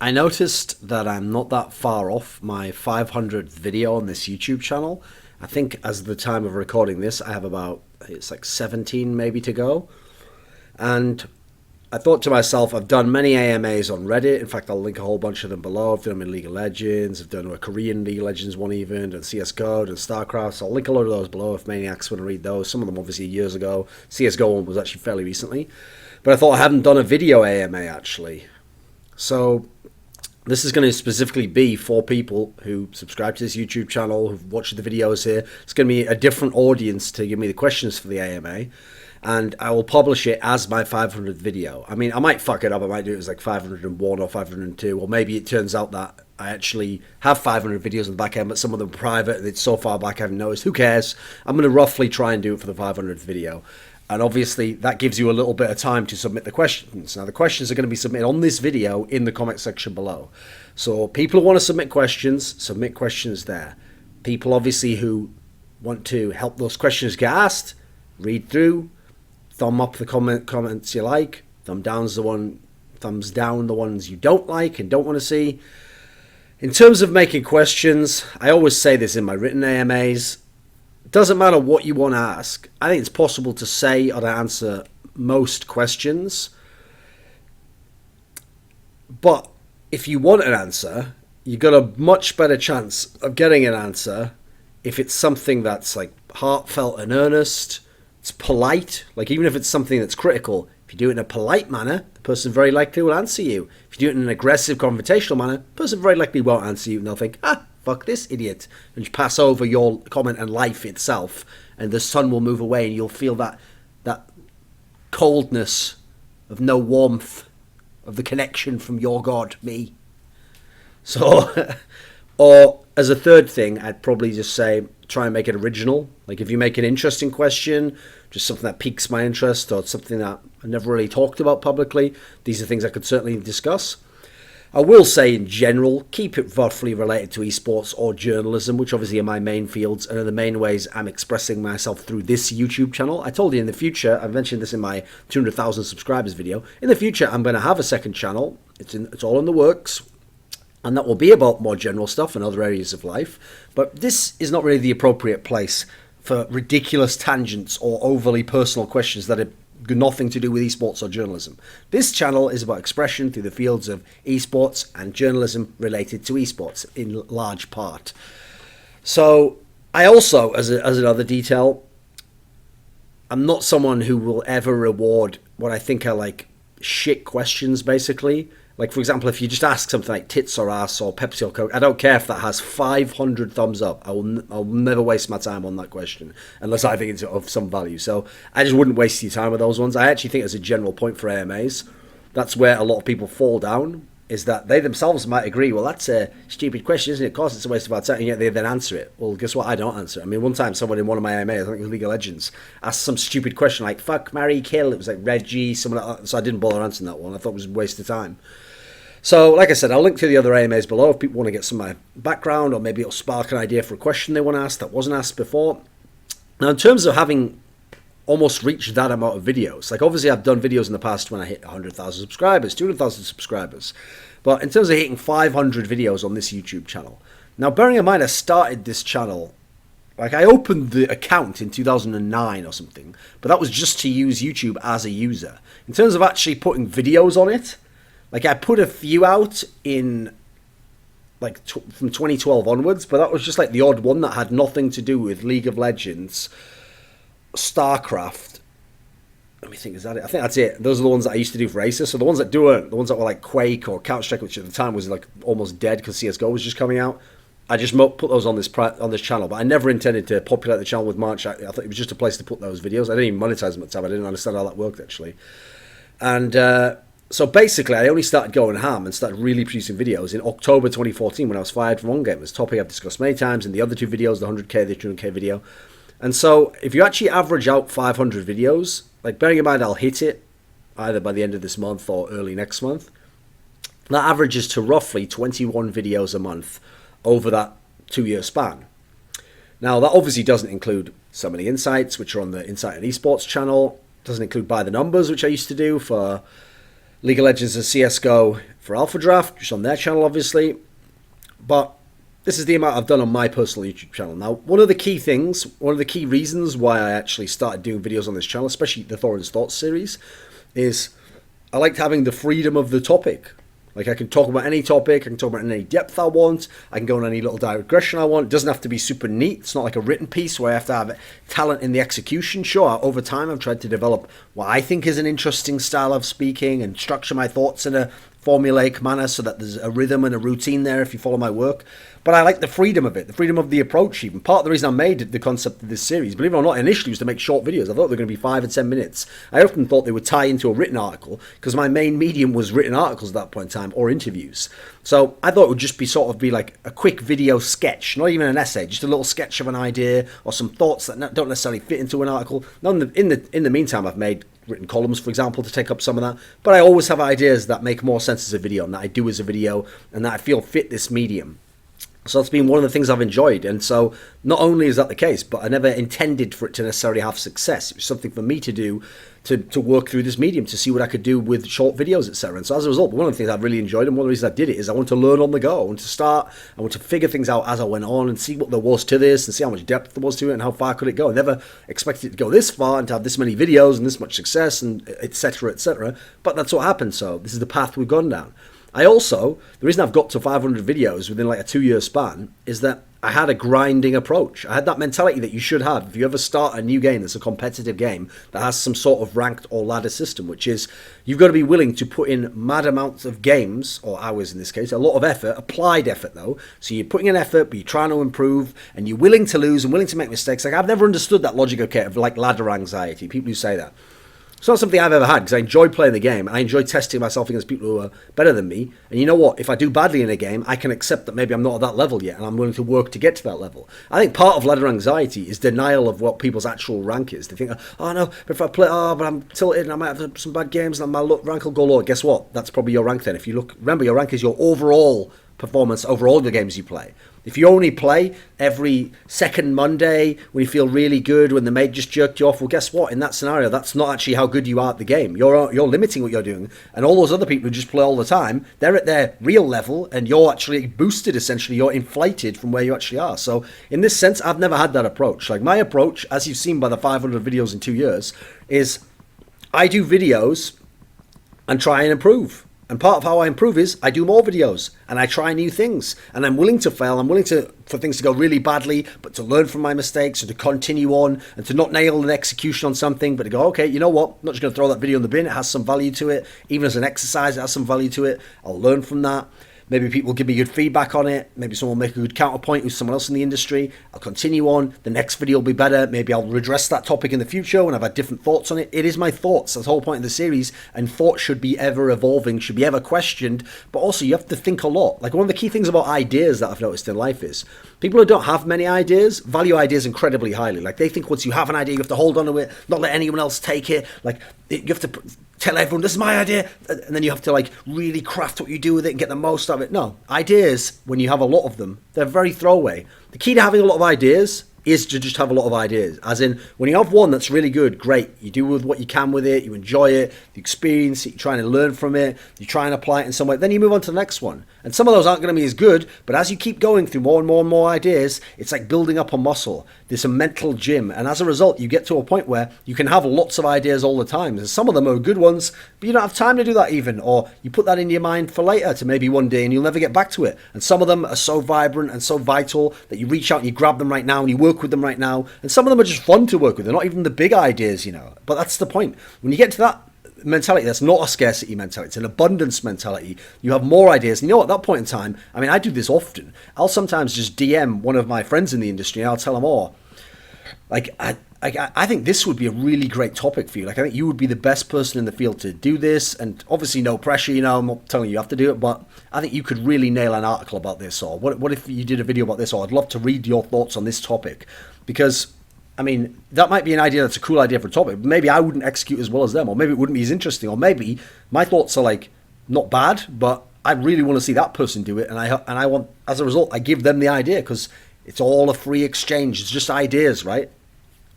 I noticed that I'm not that far off my 500th video on this YouTube channel. I think as the time of recording this, I have about, it's like 17 maybe to go. And I thought to myself, I've done many AMAs on Reddit. In fact, I'll link a whole bunch of them below. I've done them in League of Legends. I've done a Korean League of Legends one even, and CSGO, and StarCraft. So I'll link a load of those below if maniacs want to read those. Some of them obviously years ago. CSGO one was actually fairly recently. But I thought I hadn't done a video AMA actually. So this is going to specifically be for people who subscribe to this YouTube channel, who've watched the videos here. It's going to be a different audience to give me the questions for the AMA. And I will publish it as my 500th video. I mean, I might fuck it up. I might do it as like 501 or 502. Or maybe it turns out that I actually have 500 videos in the back end, but some of them are private and it's so far back I haven't noticed. Who cares? I'm going to roughly try and do it for the 500th video. And obviously that gives you a little bit of time to submit the questions. Now the questions are going to be submitted on this video in the comment section below. So people who want to submit questions there. People obviously who want to help those questions get asked, read through, thumb up the comments you like, thumbs down the ones you don't like and don't want to see. In terms of making questions, I always say this in my written AMAs, it doesn't matter what you want to ask. I think it's possible to say or to answer most questions. But if you want an answer, you've got a much better chance of getting an answer if it's something that's like heartfelt and earnest. It's polite, like even if it's something that's critical, if you do it in a polite manner, the person very likely will answer you. If you do it in an aggressive, confrontational manner, the person very likely won't answer you and they'll think, fuck this idiot, and just pass over your comment and life itself, and the sun will move away and you'll feel that coldness of no warmth of the connection from your God, me. So, or as a third thing, I'd probably just say, try and make it original. Like if you make an interesting question, just something that piques my interest or something that I never really talked about publicly, these are things I could certainly discuss. I will say in general, keep it roughly related to esports or journalism, which obviously are my main fields and are the main ways I'm expressing myself through this YouTube channel. I told you in the future, I mentioned this in my 200,000 subscribers video, in the future I'm going to have a second channel. It's all in the works. And that will be about more general stuff and other areas of life. But this is not really the appropriate place for ridiculous tangents or overly personal questions that have nothing to do with esports or journalism. This channel is about expression through the fields of esports and journalism related to esports in large part. So I also, as another detail, I'm not someone who will ever reward what I think are like shit questions, basically. Like, for example, if you just ask something like tits or ass or Pepsi or Coke, I don't care if that has 500 thumbs up. I'll never waste my time on that question unless I think it's of some value. So I just wouldn't waste your time with those ones. I actually think as a general point for AMAs, that's where a lot of people fall down, is that they themselves might agree, well, that's a stupid question, isn't it? Of course, it's a waste of our time, and yet they then answer it. Well, guess what? I don't answer it. I mean, one time someone in one of my AMAs, I think it was League of Legends, asked some stupid question like, fuck, marry, kill. It was like Reggie, someone like that. So I didn't bother answering that one. I thought it was a waste of time. So, like I said, I'll link to the other AMAs below if people want to get some of my background, or maybe it'll spark an idea for a question they want to ask that wasn't asked before. Now, in terms of having almost reached that amount of videos, like obviously I've done videos in the past when I hit 100,000 subscribers, 200,000 subscribers, but in terms of hitting 500 videos on this YouTube channel. Now, bearing in mind I started this channel, like I opened the account in 2009 or something, but that was just to use YouTube as a user. In terms of actually putting videos on it, like I put a few out in like from 2012 onwards, but that was just like the odd one that had nothing to do with League of Legends, StarCraft. Let me think, is that it? I think that's it. Those are the ones that I used to do for Acer. So the ones that weren't, the ones that were like Quake or Counter-Strike, which at the time was like almost dead because CSGO was just coming out, I just put those on this channel, but I never intended to populate the channel with much. I thought it was just a place to put those videos. I didn't even monetize them at the time. I didn't understand how that worked actually. And so basically, I only started going ham and started really producing videos in October 2014 when I was fired from OnGamers, topic I've discussed many times in the other two videos, the 100k, the 200k video. And so if you actually average out 500 videos, like bearing in mind I'll hit it either by the end of this month or early next month, that averages to roughly 21 videos a month over that 2-year span. Now, that obviously doesn't include some of the insights, which are on the Insight and Esports channel. Doesn't include By the Numbers, which I used to do for League of Legends and CSGO for Alpha Draft, just on their channel, obviously. But this is the amount I've done on my personal YouTube channel. Now, one of the key reasons why I actually started doing videos on this channel, especially the Thorin Thoughts series, is I liked having the freedom of the topic. Like, I can talk about any topic, I can talk about any depth I want, I can go on any little digression I want. It doesn't have to be super neat. It's not like a written piece where I have to have talent in the execution. Sure, over time I've tried to develop what I think is an interesting style of speaking and structure my thoughts in a formulaic manner so that there's a rhythm and a routine there if you follow my work. But I like the freedom of it, the freedom of the approach even. Part of the reason I made the concept of this series, believe it or not, initially was to make short videos. I thought they were going to be 5 and 10 minutes. I often thought they would tie into a written article because my main medium was written articles at that point in time or interviews. So I thought it would just be sort of be like a quick video sketch, not even an essay, just a little sketch of an idea or some thoughts that don't necessarily fit into an article. Now, in the meantime, I've made written columns, for example, to take up some of that. But I always have ideas that make more sense as a video and that I do as a video and that I feel fit this medium. So that's been one of the things I've enjoyed. And so not only is that the case, but I never intended for it to necessarily have success. It was something for me to do to work through this medium, to see what I could do with short videos, etc. And so as a result, one of the things I've really enjoyed and one of the reasons I did it is I want to learn on the go. I want to start, I want to figure things out as I went on and see what there was to this and see how much depth there was to it and how far could it go. I never expected it to go this far and to have this many videos and this much success and etc. etc. But that's what happened. So this is the path we've gone down. The reason I've got to 500 videos within like a 2-year span is that I had a grinding approach. I had that mentality that you should have if you ever start a new game that's a competitive game that has some sort of ranked or ladder system, which is you've got to be willing to put in mad amounts of games, or hours in this case, a lot of effort, applied effort though. So you're putting in effort, but you're trying to improve, and you're willing to lose and willing to make mistakes. Like, I've never understood that logic of like ladder anxiety, people who say that. It's not something I've ever had because I enjoy playing the game and I enjoy testing myself against people who are better than me. And you know what? If I do badly in a game, I can accept that maybe I'm not at that level yet and I'm willing to work to get to that level. I think part of ladder anxiety is denial of what people's actual rank is. They think, oh no, but if I play, but I'm tilted and I might have some bad games and my rank will go low. Guess what? That's probably your rank then. If you look, remember your rank is your overall performance over all the games you play. If you only play every second Monday when you feel really good, when the mate just jerked you off, well, guess what? In that scenario, that's not actually how good you are at the game. You're limiting what you're doing. And all those other people who just play all the time, they're at their real level and you're actually boosted, essentially. You're inflated from where you actually are. So in this sense, I've never had that approach. Like, my approach, as you've seen by the 500 videos in 2 years, is I do videos and try and improve. And part of how I improve is I do more videos and I try new things and I'm willing to fail. I'm willing for things to go really badly, but to learn from my mistakes and to continue on and to not nail an execution on something, but to go, okay, you know what? I'm not just going to throw that video in the bin. It has some value to it. Even as an exercise, it has some value to it. I'll learn from that. Maybe people will give me good feedback on it. Maybe someone will make a good counterpoint with someone else in the industry. I'll continue on. The next video will be better. Maybe I'll redress that topic in the future when I've had different thoughts on it. It is my thoughts. That's the whole point of the series. And thoughts should be ever evolving, should be ever questioned. But also you have to think a lot. Like, one of the key things about ideas that I've noticed in life is people who don't have many ideas value ideas incredibly highly. Like, they think once you have an idea, you have to hold on to it, not let anyone else take it. Like, you have to tell everyone, this is my idea, and then you have to like really craft what you do with it and get the most out of it. No, ideas, when you have a lot of them, they're very throwaway. The key to having a lot of ideas is to just have a lot of ideas. As in, when you have one that's really good, great. You do with what you can with it, you enjoy it, you experience it, you're trying to learn from it, you try and apply it in some way, then you move on to the next one. And some of those aren't going to be as good, but as you keep going through more and more and more ideas, it's like building up a muscle. There's a mental gym, and as a result, you get to a point where you can have lots of ideas all the time. And some of them are good ones, but you don't have time to do that even, or you put that in your mind for later to maybe one day and you'll never get back to it. And some of them are so vibrant and so vital that you reach out and you grab them right now and you work with them right now. And some of them are just fun to work with. They're not even the big ideas, you know. But that's the point. When you get to that mentality, that's not a scarcity mentality, it's an abundance mentality. You have more ideas, and you know, at that point in time, I mean, I do this often. I'll sometimes just DM one of my friends in the industry and I'll tell them, oh, like, I think this would be a really great topic for you. Like, I think you would be the best person in the field to do this, and obviously no pressure, you know, I'm not telling you have to do it, but I think you could really nail an article about this, or what if you did a video about this, or I'd love to read your thoughts on this topic. Because I mean, that might be an idea that's a cool idea for a topic, but maybe I wouldn't execute as well as them, or maybe it wouldn't be as interesting, or maybe my thoughts are like not bad, but I really want to see that person do it, and I want, as a result, I give them the idea, because it's all a free exchange. It's just ideas, right?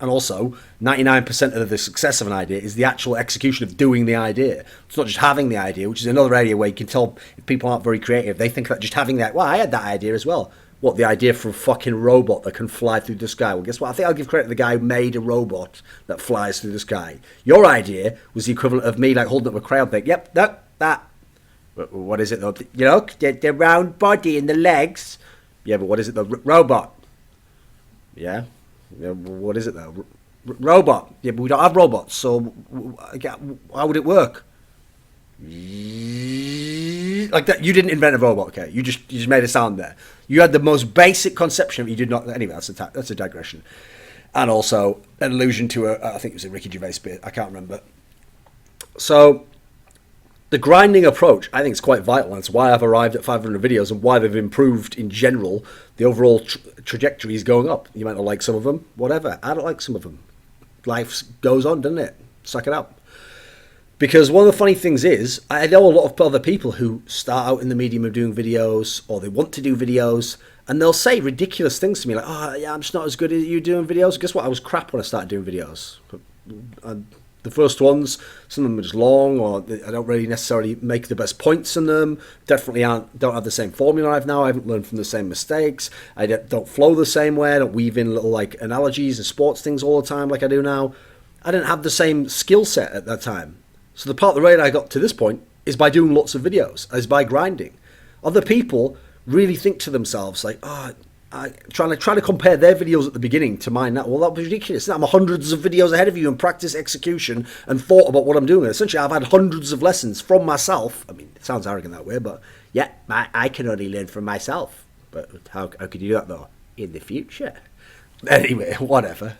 And also, 99% of the success of an idea is the actual execution of doing the idea. It's not just having the idea, which is another area where you can tell if people aren't very creative. They think that just having that, well, I had that idea as well. What, the idea for a fucking robot that can fly through the sky? Well, guess what? I think I'll give credit to the guy who made a robot that flies through the sky. Your idea was the equivalent of me like holding up a crayon thing. Yep, that. What is it though? You know, the round body and the legs. Yeah, but what is it though? Robot. Yeah. What is it though? Robot. Yeah, but we don't have robots, so how would it work? Like that. You didn't invent a robot, okay? You just made a sound there. You had the most basic conception of it. You did not. Anyway, that's a digression, and also an allusion to I think it was a Ricky Gervais bit. I can't remember. So the grinding approach, I think, is quite vital, and it's why I've arrived at 500 videos and why they've improved in general. The overall trajectory is going up. You might not like some of them, whatever. I don't like some of them. Life goes on, doesn't it? Suck it up. Because one of the funny things is, I know a lot of other people who start out in the medium of doing videos, or they want to do videos, and they'll say ridiculous things to me, like, oh, yeah, I'm just not as good as you doing videos. Guess what? I was crap when I started doing videos. The first ones, some of them are just long, or I don't really necessarily make the best points in them. Definitely don't have the same formula I have now. I haven't learned from the same mistakes. I don't flow the same way. I don't weave in little like analogies and sports things all the time like I do now. I didn't have the same skill set at that time. So the part of the way I got to this point is by doing lots of videos, is by grinding. Other people really think to themselves like, oh, trying to compare their videos at the beginning to mine now. Well, that was ridiculous. I'm hundreds of videos ahead of you and practice execution and thought about what I'm doing. Essentially, I've had hundreds of lessons from myself. I mean, it sounds arrogant that way, but yeah, I can only learn from myself. But how could you do that, though? In the future. Anyway, whatever.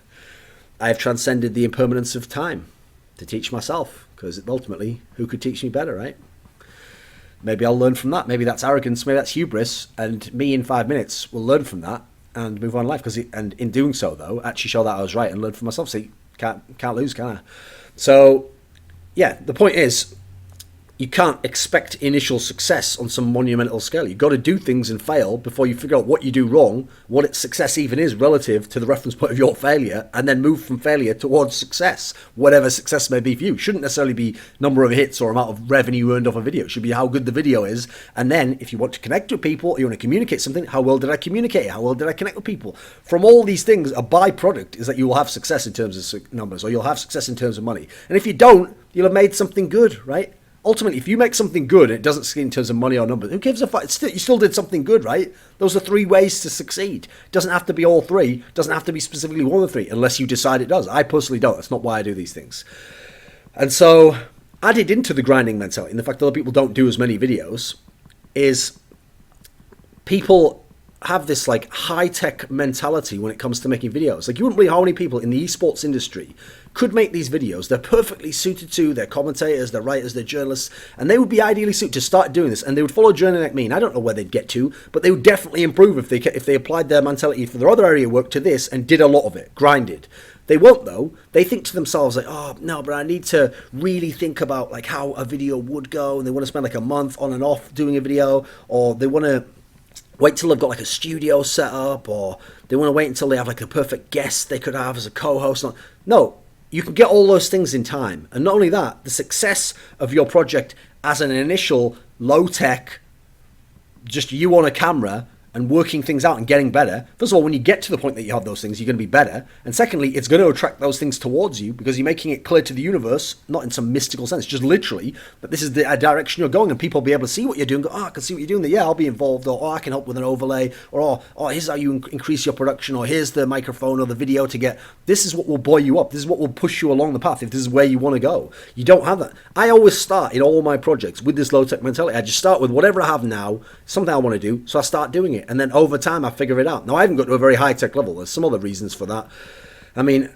I've transcended the impermanence of time to teach myself, because ultimately, who could teach me better, right? Maybe I'll learn from that. Maybe that's arrogance. Maybe that's hubris. And me in 5 minutes will learn from that and move on in life. And in doing so, though, actually show that I was right and learn from myself. See, can't lose, can I? So, yeah, the point is, you can't expect initial success on some monumental scale. You've got to do things and fail before you figure out what you do wrong, what its success even is relative to the reference point of your failure, and then move from failure towards success, whatever success may be for you. It shouldn't necessarily be number of hits or amount of revenue earned off a video. It should be how good the video is. And then if you want to connect with people, or you want to communicate something, how well did I communicate it? How well did I connect with people? From all these things, a byproduct is that you will have success in terms of numbers, or you'll have success in terms of money. And if you don't, you'll have made something good, right? Ultimately, if you make something good and it doesn't succeed in terms of money or numbers, who gives a fuck? You still did something good, right? Those are 3 ways to succeed. It doesn't have to be all 3. It doesn't have to be specifically one of the 3, unless you decide it does. I personally don't. That's not why I do these things. And so, added into the grinding mentality, and the fact that other people don't do as many videos, is people have this like high-tech mentality when it comes to making videos. Like, you wouldn't believe how many people in the esports industry could make these videos. They're perfectly suited to, they're commentators, they're writers, they're journalists, and they would be ideally suited to start doing this, and they would follow a journey like me. And I don't know where they'd get to, but they would definitely improve if they applied their mentality for their other area of work to this and did a lot of it, grinded. They won't, though. They think to themselves like, oh, no, but I need to really think about like how a video would go, and they want to spend like a month on and off doing a video, or they want to wait till they've got like a studio set up, or they want to wait until they have like a perfect guest they could have as a co-host. No, you can get all those things in time. And not only that, the success of your project as an initial low-tech, just you on a camera and working things out and getting better. First of all, when you get to the point that you have those things, you're going to be better. And secondly, it's going to attract those things towards you because you're making it clear to the universe, not in some mystical sense, just literally, that this is the direction you're going, and people will be able to see what you're doing, go, oh, I can see what you're doing there, yeah, I'll be involved, or oh, I can help with an overlay, or oh, here's how you increase your production, or here's the microphone or the video to get, this is what will buoy you up, this is what will push you along the path if this is where you want to go. You don't have that. I always start in all my projects with this low-tech mentality. I just start with whatever I have now, something I want to do, so I start doing it. And then over time, I figure it out. Now, I haven't got to a very high-tech level. There's some other reasons for that. I mean,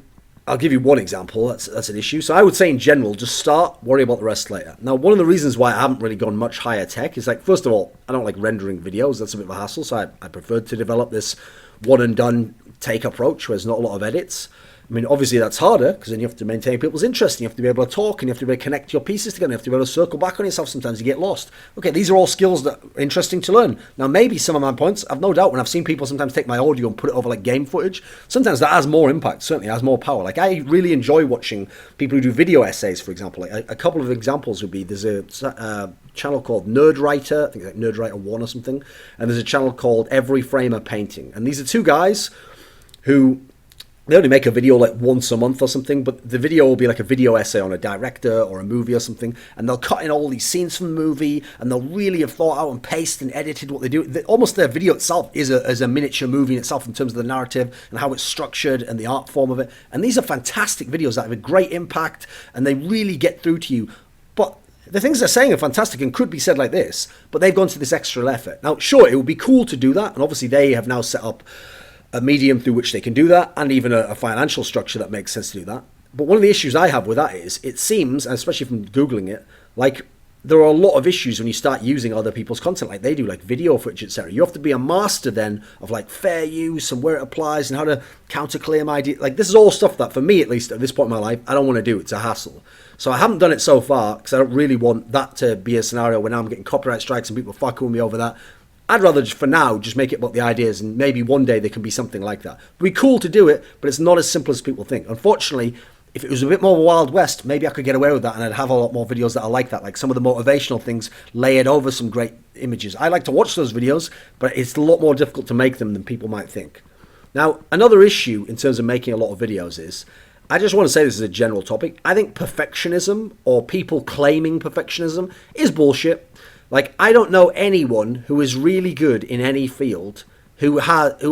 I'll give you one example. That's an issue. So I would say in general, just start, worry about the rest later. Now, one of the reasons why I haven't really gone much higher tech is like, first of all, I don't like rendering videos. That's a bit of a hassle. So I prefer to develop this one-and-done take approach where there's not a lot of edits. I mean, obviously that's harder because then you have to maintain people's interest and you have to be able to talk and you have to be able to connect your pieces together. You have to be able to circle back on yourself. Sometimes you get lost. Okay, these are all skills that are interesting to learn. Now, maybe some of my points, I've no doubt when I've seen people sometimes take my audio and put it over like game footage, sometimes that has more impact, certainly has more power. Like I really enjoy watching people who do video essays, for example. Like a couple of examples would be there's a channel called Nerdwriter, I think it's like Nerdwriter 1 or something, and there's a channel called Every Frame a Painting. And these are two guys who they only make a video like once a month or something, but the video will be like a video essay on a director or a movie or something, and they'll cut in all these scenes from the movie, and they'll really have thought out and paced and edited what they do. Almost their video itself is a miniature movie in itself in terms of the narrative and how it's structured and the art form of it. And these are fantastic videos that have a great impact, and they really get through to you. But the things they're saying are fantastic and could be said like this, but they've gone to this extra effort. Now, sure, it would be cool to do that, and obviously they have now set up a medium through which they can do that, and even a financial structure that makes sense to do that. But one of the issues I have with that is, it seems, and especially from Googling it, like there are a lot of issues when you start using other people's content like they do, like video footage, etc. You have to be a master then of like fair use and where it applies and how to counterclaim ID. Like this is all stuff that for me, at least at this point in my life, I don't want to do. It's a hassle. So I haven't done it so far because I don't really want that to be a scenario where now I'm getting copyright strikes and people fucking with me over that. I'd rather just for now just make it what the idea is, and maybe one day there can be something like that. It'd be cool to do it, but it's not as simple as people think. Unfortunately, if it was a bit more Wild West, maybe I could get away with that and I'd have a lot more videos that are like that, like some of the motivational things layered over some great images. I like to watch those videos, but it's a lot more difficult to make them than people might think. Now, another issue in terms of making a lot of videos is, I just want to say this is a general topic, I think perfectionism or people claiming perfectionism is bullshit. Like, I don't know anyone who is really good in any field who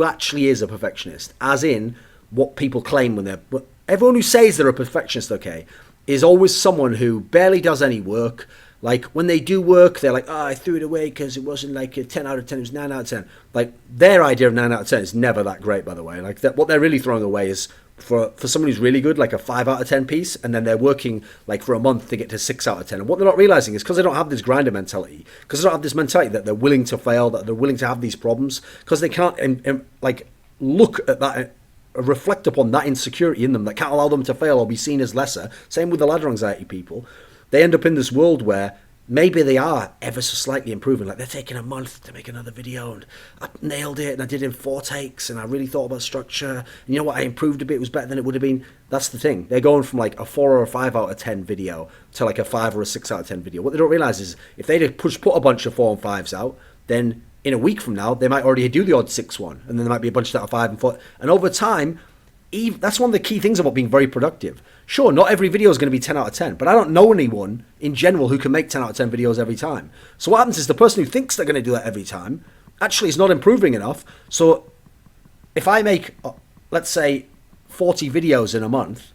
actually is a perfectionist, as in what people claim when they're... Everyone who says they're a perfectionist, okay, is always someone who barely does any work. Like, when they do work, they're like, oh, I threw it away because it wasn't like a 10 out of 10, it was 9 out of 10. Like, their idea of 9 out of 10 is never that great, by the way. Like, what they're really throwing away is... For someone who's really good, like a 5 out of 10 piece, and then they're working like for a month to get to 6 out of 10. And what they're not realizing is because they don't have this grinder mentality, because they don't have this mentality that they're willing to fail, that they're willing to have these problems, because they can't like look at that, reflect upon that insecurity in them that can't allow them to fail or be seen as lesser. Same with the ladder anxiety people. They end up in this world where maybe they are ever so slightly improving. Like they're taking a month to make another video and I nailed it and I did it in 4 takes and I really thought about structure. And you know what? I improved a bit. It was better than it would have been. That's the thing. They're going from like a 4 or a 5 out of 10 video to like a 5 or a 6 out of 10 video. What they don't realize is if they put a bunch of 4 and 5s out, then in a week from now, they might already do the odd 6 one. And then there might be a bunch that are 5 and 4. And over time, that's one of the key things about being very productive. Sure, not every video is going to be 10 out of 10, but I don't know anyone in general who can make 10 out of 10 videos every time. So what happens is the person who thinks they're going to do that every time actually is not improving enough. So if I make, let's say, 40 videos in a month,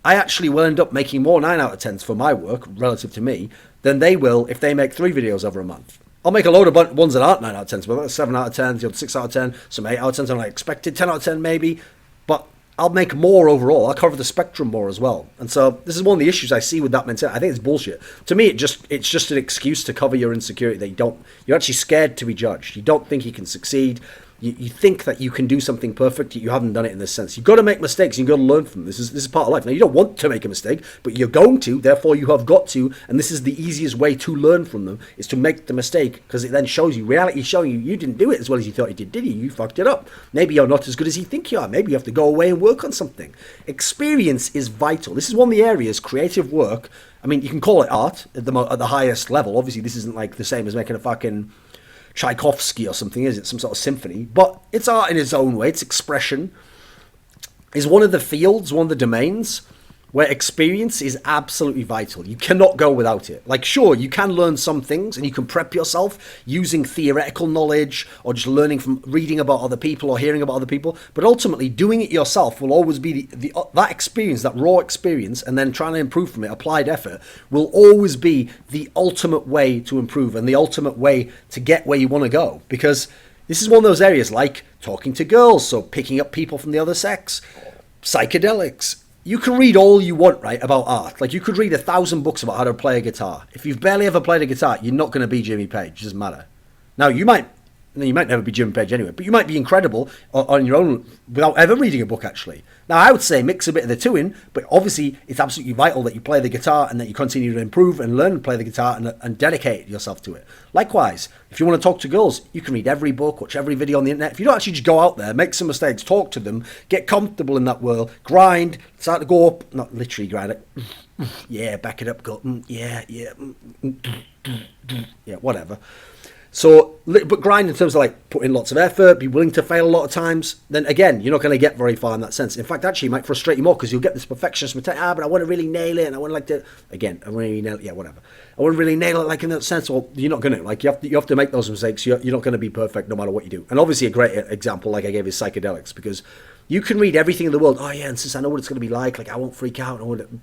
I actually will end up making more 9 out of 10s for my work relative to me than they will if they make 3 videos over a month. I'll make a load of ones that aren't 9 out of 10s, but that's 7 out of 10s, 6 out of 10, some 8 out of 10s, and I expected 10 out of 10 maybe, but I'll make more overall. I'll cover the spectrum more as well. And so this is one of the issues I see with that mentality. I think it's bullshit. To me, it's just an excuse to cover your insecurity that you're actually scared to be judged. You don't think you can succeed. You think that you can do something perfect, you haven't done it in this sense. You've got to make mistakes, you've got to learn from them. This is part of life. Now, you don't want to make a mistake, but you're going to, therefore you have got to, and this is the easiest way to learn from them, is to make the mistake, because it then shows you, reality is showing you didn't do it as well as you thought you did you? You fucked it up. Maybe you're not as good as you think you are. Maybe you have to go away and work on something. Experience is vital. This is one of the areas, creative work, I mean, you can call it art at the highest level. Obviously, this isn't like the same as making a fucking Tchaikovsky or something, is it? Some sort of symphony. But it's art in its own way. It's expression. Is one of the fields, one of the domains where experience is absolutely vital. You cannot go without it. Like, sure, you can learn some things and you can prep yourself using theoretical knowledge or just learning from reading about other people or hearing about other people. But ultimately, doing it yourself will always be that experience, that raw experience, and then trying to improve from it, applied effort, will always be the ultimate way to improve and the ultimate way to get where you want to go. Because this is one of those areas like talking to girls, so picking up people from the other sex, psychedelics. You can read all you want, right, about art. Like, you could read 1,000 books about how to play a guitar. If you've barely ever played a guitar, you're not going to be Jimmy Page. It doesn't matter. Now, you might And you might never be Jimmy Page anyway, but you might be incredible on your own without ever reading a book, actually. Now, I would say mix a bit of the two in, but obviously it's absolutely vital that you play the guitar and that you continue to improve and learn to play the guitar and dedicate yourself to it. Likewise, if you want to talk to girls, you can read every book, watch every video on the internet. If you don't actually just go out there, make some mistakes, talk to them, get comfortable in that world, grind, start to go up, not literally grind it, yeah, back it up, go, yeah, whatever. So, but grind in terms of like put in lots of effort, be willing to fail a lot of times, then again, you're not going to get very far in that sense. In fact, actually, it might frustrate you more because you'll get this perfectionist mentality, but I want to really nail it and I want to like to, again, I want to really nail it, yeah, whatever. I want to really nail it like in that sense, or you're not going to. Like, you have to make those mistakes. You're not going to be perfect no matter what you do. And obviously a great example, like I gave, is psychedelics, because you can read everything in the world. Oh yeah, and since I know what it's going to be like I won't freak out.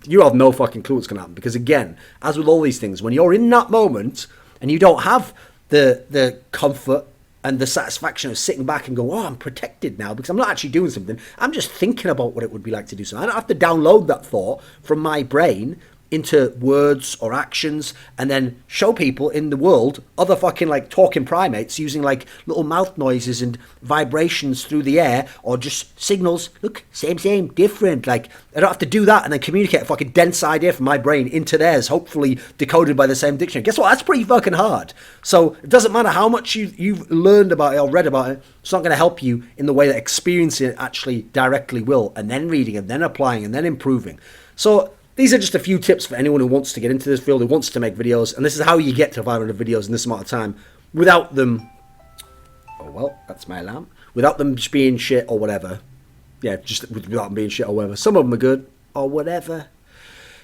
You have no fucking clue what's going to happen. Because again, as with all these things, when you're in that moment and you don't have the comfort and the satisfaction of sitting back and going, oh, I'm protected now because I'm not actually doing something. I'm just thinking about what it would be like to do something. I don't have to download that thought from my brain into words or actions and then show people in the world other fucking like talking primates using like little mouth noises and vibrations through the air or just signals. Look, same, different. Like, I don't have to do that and then communicate a fucking dense idea from my brain into theirs, hopefully decoded by the same dictionary. Guess what? That's pretty fucking hard. So it doesn't matter how much you've learned about it or read about it. It's not going to help you in the way that experiencing it actually directly will, and then reading and then applying and then improving. So these are just a few tips for anyone who wants to get into this field, who wants to make videos, and this is how you get to 500 videos in this amount of time without them, oh well, that's my alarm, without them just being shit or whatever. Yeah, just without them being shit or whatever. Some of them are good or whatever.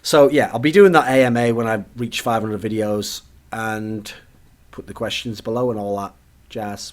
So yeah, I'll be doing that AMA when I reach 500 videos, and put the questions below and all that jazz.